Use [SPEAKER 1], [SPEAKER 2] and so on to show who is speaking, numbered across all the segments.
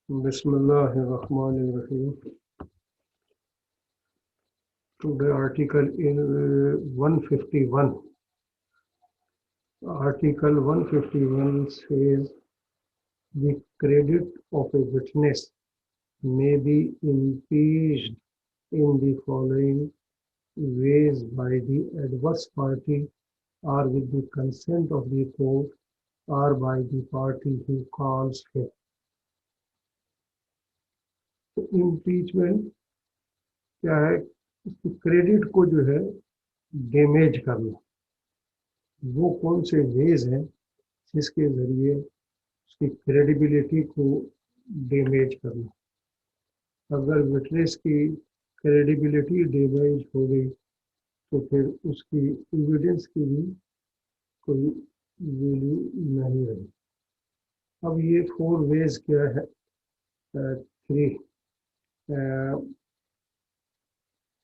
[SPEAKER 1] Bismillahirrahmanirrahim. The article in 151. Article 151 says the credit of a witness may be impeached in the following ways: by the adverse party, or with the consent of the court, or by the party who calls him. Impeachment क्या है? Credit को जो है damage करना, वो कौन से veg हैं जिसके जरिए उसकी क्रेडिबिलिटी को डैमेज करना। अगर विटनेस की क्रेडिबिलिटी डैमेज हो गई तो फिर उसकी एविडेंस की भी कोई वैल्यू नहीं रही। अब ये 4 वेज क्या है? 3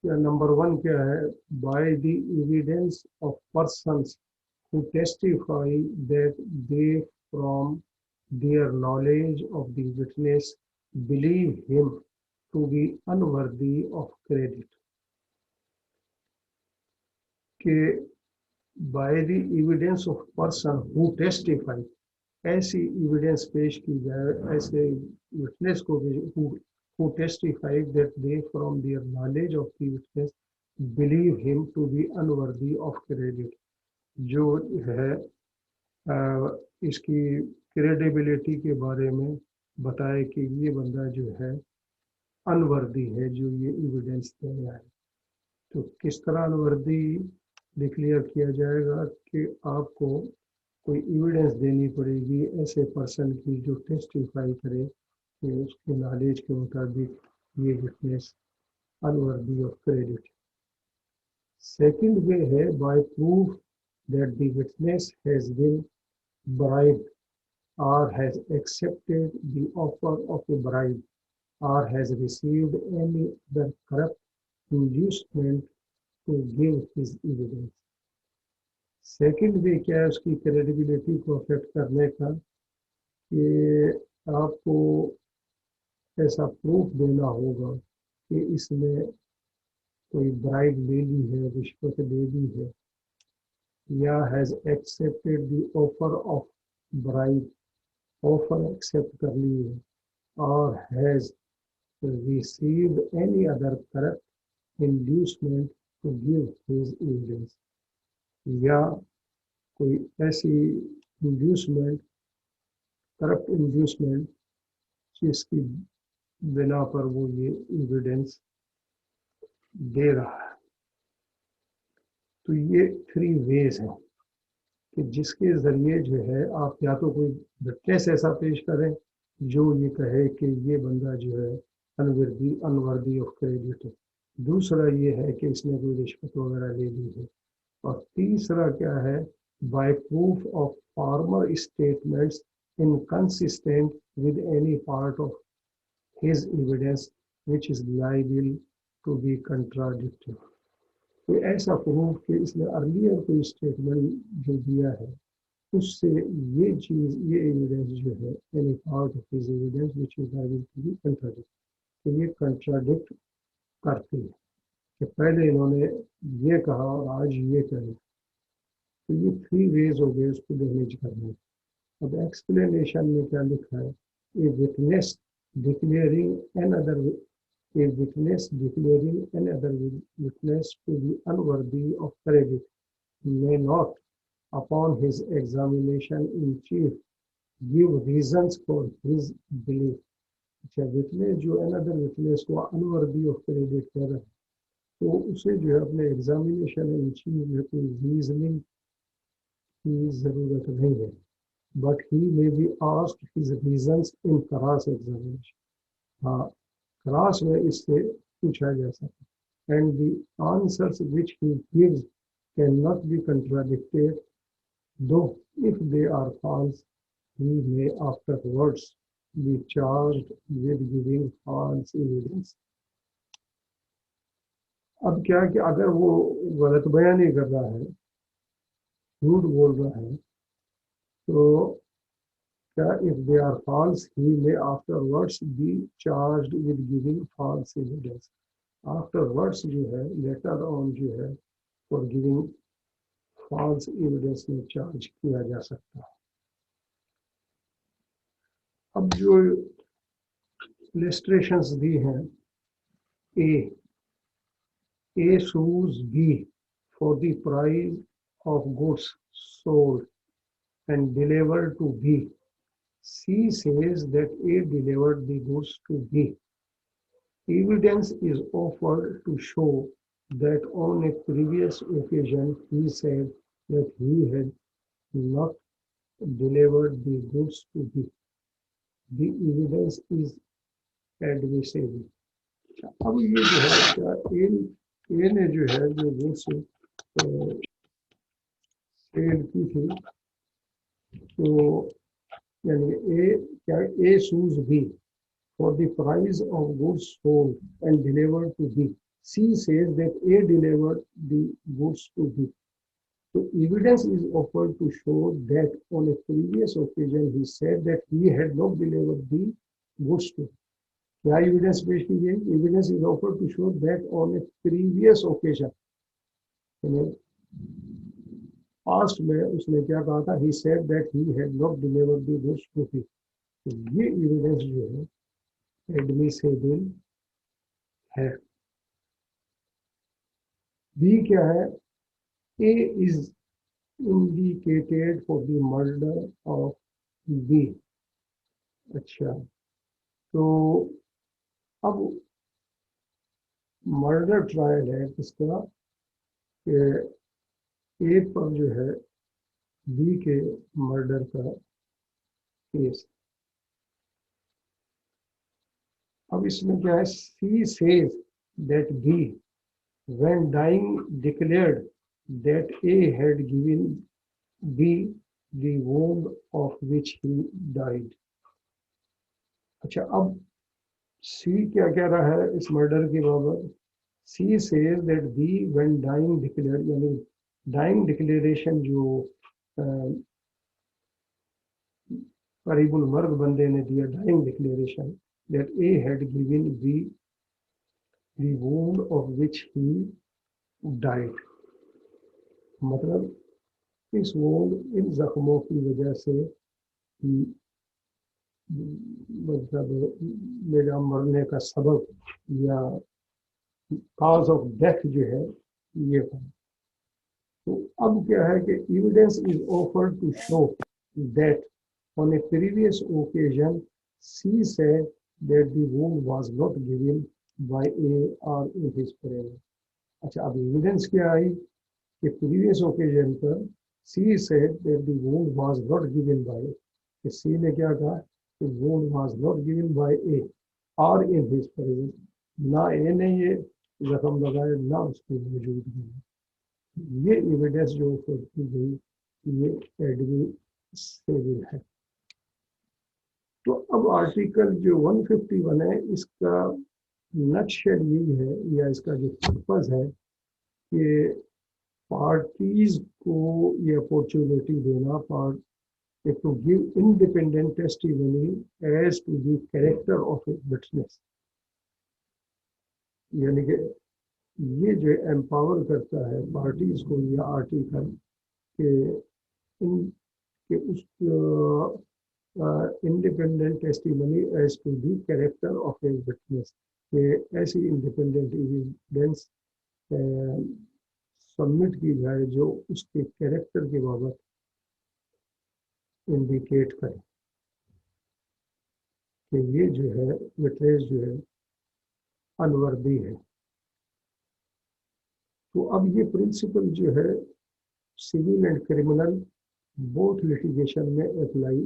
[SPEAKER 1] नंबर 1 क्या है? By the evidence of persons who testify that they from their knowledge of the witness believe him to be unworthy of credit. कि by the evidence of person who testify, ऐसी evidence पेश की जाए, ऐसे witness को who testify that they from their knowledge of the witness believe him to be unworthy of credit, जो है इसकी क्रेडिबिलिटी के बारे में बताए कि ये बंदा जो है अनवर्दी है जो ये एविडेंस दे रहा है। तो किस तरह अनवर्दी डिक्लेयर किया जाएगा कि आपको कोई एविडेंस देनी पड़ेगी ऐसे पर्सन की जो टेस्टिफाई करे कि उसके नॉलेज के मुताबिक ये witness unworthy of credit. Second way है by proof that the witness has been bribed or has accepted the offer of a bribe or has received any other corrupt inducement to give his evidence. Second वे क्या है उसकी credibility को affect करने का कि आपको ऐसा प्रूफ देना होगा कि इसने कोई ब्राइब ले ली है, रिश्वत ले ली है, या has accepted the offer of bribe, offer accept कर ली है, और has received any other corrupt inducement to give his evidence, या कोई ऐसी इंड्यूसमेंट, करप्ट इंड्यूसमेंट जिसकी बिना पर वो ये एविडेंस दे रहा है। तो ये 3 वेज हैं कि जिसके ज़रिए जो है आप या तो कोई विटनेस ऐसा पेश करें जो ये कहे कि ये बंदा जो है अनवर्दी ऑफ क्रेडिट है, दूसरा ये है कि इसने कोई रिश्वत वगैरह ले ली है, और तीसरा क्या है? By proof of former statements inconsistent with any part of his evidence which is liable to be contradicted. कोई ऐसा प्रूफ कि इसने अर्लियर कोई स्टेटमेंट जो दिया है उससे ये चीज़, ये एविडेंस जो है, any part of his evidence which is liable to be contradict, तो ये कंट्राडिक्ट करती है कि पहले इन्होंने ये कहा और आज ये कहे। तो ये 3 वेज हो गए उसको डैमेज करने। अब एक्सप्लेनेशन में क्या लिखा है? A witness declaring another witness to be unworthy of credit may not, upon his examination in chief, give reasons for his belief. अच्छा, विटनेस जो अनदर विटनेस को अनवर्दी ऑफ क्रेडिट कर रहा है तो उसे जो है अपने एग्जामिनेशन इन चीफ में कोई रीजनिंग की ज़रूरत नहीं है, but he may be asked his reasons in cross examination. हाँ, क्रॉस में इससे पूछा जा सकता, and the answers which he gives can not be contradicted, though if they are false he may afterwards be charged with giving false evidence. अब क्या है कि अगर वो गलत बयानी कर रहा है, झूठ बोल रहा है, तो क्या if they are false he may afterwards be charged with giving false evidence. afterwards जो है later on जो है for giving false evidence में charge किया जा सकता है। अब जो illustrations दी हैं A sues B for the price of goods sold and delivered to B. C says that A delivered the goods to B. Evidence is offered to show that on a previous occasion he said that he had not delivered the goods to B. The evidence is admissible. अब ये जो है क्या ए ने जो है जो goods sale की थी तो यानी A sues B for the price of goods sold and delivered to B. C says that A delivered the goods to B. So evidence is offered to show that on a previous occasion he said that he had not delivered the goods to. क्या evidence पेश की गई? Evidence is offered to show that on a previous occasion. Past में उसने क्या कहा था? He said that he had not delivered the goods to B. तो ये evidence जो है admissible है। B क्या है? A is indicated for the murder of B. अच्छा, तो अब मर्डर ट्रायल है किसका? ए पर जो है बी के मर्डर का केस। अब इसमें क्या है? C says that B when dying declared that A had given B the wound of which he died. अच्छा, अब सी क्या कह रहा है इस मर्डर के बाबत? C says that B when dying declared, यानी डाइंग डिक्लेरेशन जो करीबुल मर्ग बंदे ने दिया, dying declaration that A had given B the wound of which he died. मतलब इस वुंड, इन जख्मों की वजह से मतलब मेरा मरने का सबब या कॉज ऑफ डेथ जो है ये है। तो अब क्या है कि evidence is offered to show that on a previous occasion C said that the wound was not given by A or in his presence. अच्छा, अब एविडेंस क्या आई कि प्रीवियस ओकेजन पर C said that the wound was not given by A, कि C ने क्या कहा कि wound was not given by A or in his presence, ना A ने ये जख्म लगाया ना उसकी मौजूदगी में। ये एविडेंस जो ऑफर की गई ये एडमिसिबल है। तो अब आर्टिकल जो 151 है इसका नटशेल यही है या इसका जो पर्पस है कि पार्टीज को ये अपॉर्चुनिटी देना for to give independent testimony as to the character of a witness. यानी कि ये जो एम्पावर करता है पार्टीज को यह आर्टिकल कि उस independent testimony as to the character of a witness, कि ऐसी इंडिपेंडेंट एविडेंस सबमिट की जाए जो उसके कैरेक्टर के बाबत इंडिकेट करे कि ये जो है विटनेस जो है अनवर्दी है। तो अब ये प्रिंसिपल जो है civil and criminal both litigation में अप्लाई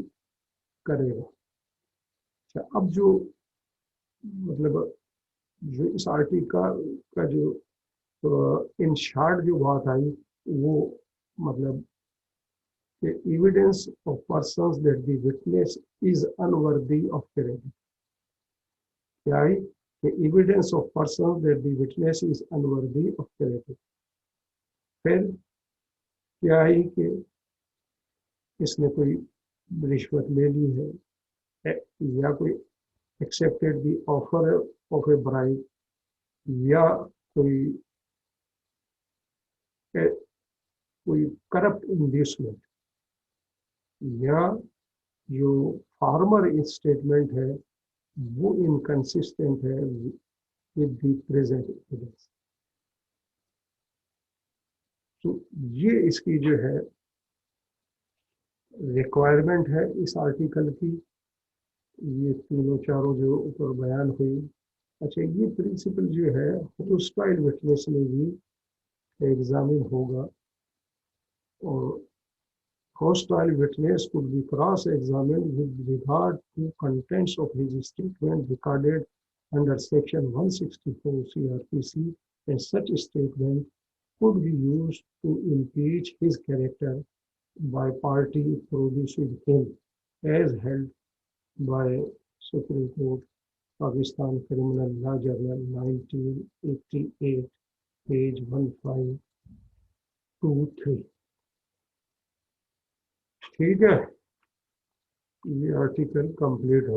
[SPEAKER 1] करेगा। अच्छा, अब जो मतलब जो इस आर्टिकल का जो इन शॉर्ट जो बात आई वो मतलब कि evidence of persons that the witness is unworthy of credit. क्या है कि evidence of persons that the witness is unworthy of credit. फिर क्या है कि इसने कोई रिश्वत ले ली है, या कोई accepted the offer of A bribe, या कोई कोई करप्ट इंड्यूसमेंट, या जो फार्मर स्टेटमेंट है वो इनकंसिस्टेंट है विद द प्रेजेंट एविडेंस। तो ये इसकी जो है रिक्वायरमेंट है इस आर्टिकल की, ये तीनों चारों जो ऊपर बयान हुई। अच्छा, ये प्रिंसिपल जो है होस्टाइल विटनेस में भी एग्जामिन होगा, और hostile witness could be cross-examined with regard to contents of his statement recorded under Section 164 CRPC, and such statement could be used to impeach his character by party producing him, as held by Supreme Court, Pakistan Criminal Law Journal 1988, page 1523। ठीक है, ये article complete हो